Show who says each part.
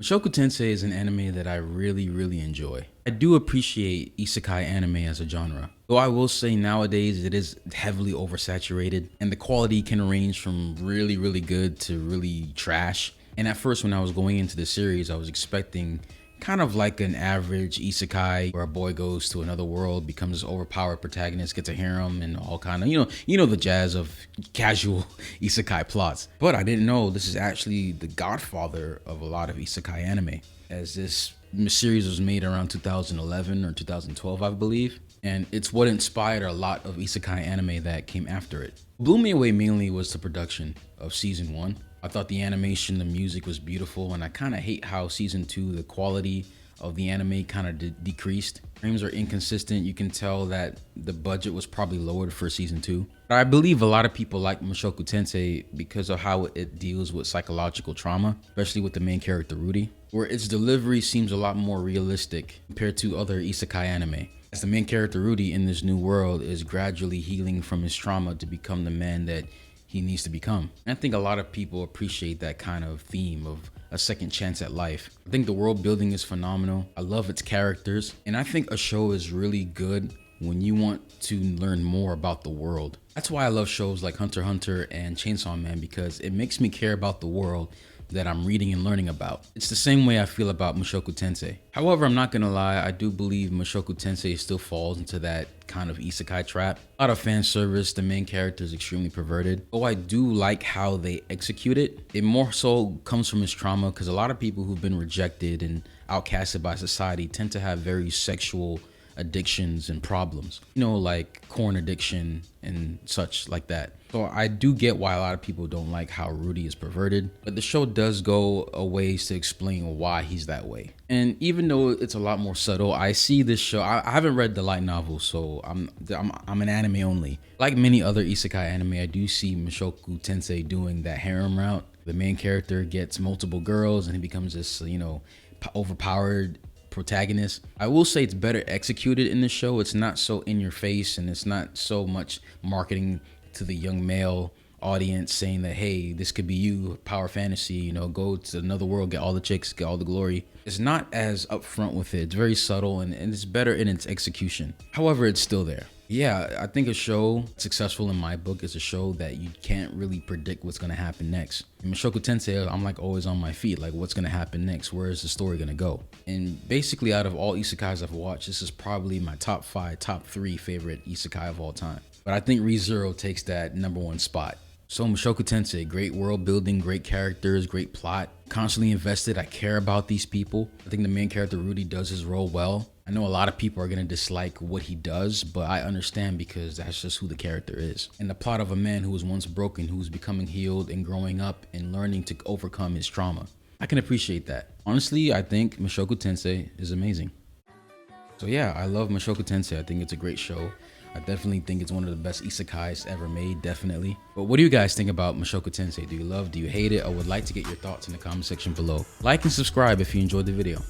Speaker 1: Mushoku Tensei is an anime that I really enjoy. I do appreciate isekai anime as a genre, though I will say nowadays it is heavily oversaturated and the quality can range from really good to really trash. And at first when I was going into the series, I was expecting kind of like an average isekai where a boy goes to another world, becomes this overpowered protagonist, gets a harem and all kind of, you know the jazz of casual isekai plots. But I didn't know this is actually the godfather of a lot of isekai anime, as this series was made around 2011 or 2012, I believe. And it's what inspired a lot of isekai anime that came after it. What blew me away mainly was the production of season 1. I thought the animation, the music was beautiful, and I kind of hate how season 2, the quality of the anime kind of decreased. Frames are inconsistent. You can tell that the budget was probably lowered for season 2. But I believe a lot of people like Mushoku Tensei because of how it deals with psychological trauma, especially with the main character Rudy, where its delivery seems a lot more realistic compared to other isekai anime. As the main character Rudy in this new world is gradually healing from his trauma to become the man that he needs to become. And I think a lot of people appreciate that kind of theme of a second chance at life. I think the world building is phenomenal. I love its characters. And I think a show is really good when you want to learn more about the world. That's why I love shows like Hunter x Hunter and Chainsaw Man, because it makes me care about the world that I'm reading and learning about. It's the same way I feel about Mushoku Tensei. However, I'm not gonna lie, I do believe Mushoku Tensei still falls into that kind of isekai trap. A lot of fan service, the main character is extremely perverted. Though I do like how they execute it, it more so comes from his trauma, because a lot of people who've been rejected and outcasted by society tend to have very sexual addictions and problems, like corn addiction and such like that. So I do get why a lot of people don't like how Rudy is perverted, but the show does go a ways to explain why he's that way. And even though it's a lot more subtle, I see this show, I haven't read the light novel, so I'm an anime only. Like many other isekai anime, I do see Mushoku Tensei doing that harem route. The main character gets multiple girls and he becomes this, overpowered protagonist. I will say it's better executed in the show. It's not so in your face and it's not so much marketing to the young male audience saying that, hey, this could be you, power fantasy, go to another world, get all the chicks, get all the glory. It's not as upfront with it. It's very subtle and it's better in its execution. However, it's still there. Yeah, I think a show successful in my book is a show that you can't really predict what's going to happen next. In Mushoku Tensei, I'm like always on my feet, like what's going to happen next? Where is the story going to go? And basically out of all isekais I've watched, this is probably my top 3 favorite isekai of all time. But I think Re:Zero takes that #1 spot. So Mushoku Tensei, great world building, great characters, great plot, constantly invested. I care about these people. I think the main character Rudy does his role well. I know a lot of people are going to dislike what he does, but I understand because that's just who the character is. And the plot of a man who was once broken, who's becoming healed and growing up and learning to overcome his trauma. I can appreciate that. Honestly, I think Mushoku Tensei is amazing. So yeah, I love Mushoku Tensei. I think it's a great show. I definitely think it's one of the best isekais ever made, definitely. But what do you guys think about Mushoku Tensei? Do you love, do you hate it? I would like to get your thoughts in the comment section below. Like and subscribe if you enjoyed the video.